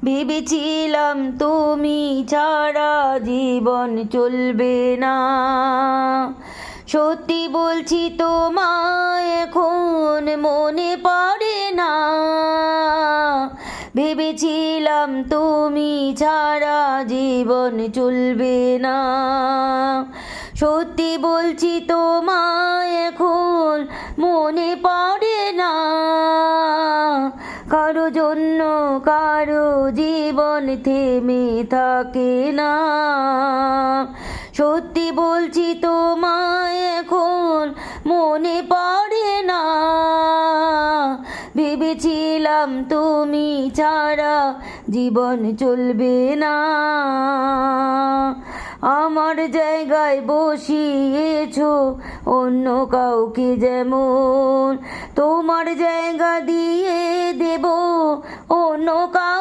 ভেবেছিলাম তুমি ছাড়া জীবন চলবে না। সত্যি বলছি তোমায় এখন মনে পড়ে না। ভেবেছিলাম তুমি ছাড়া জীবন চলবে না। সত্যি বলছি তোমায় এখন মনে পড়ে না। কারো জন্য কারো জীবন থেমে থাকে না। সত্যি বলছি তোমায় এখন মনে পড়ে না। ভেবেছিলাম তুমি ছাড়া জীবন চলবে না। আমার জায়গায় বসিয়েছো অন্য কাউকে, যেমন তোমার জায়গা দিয়ে দেব অন্য কাউ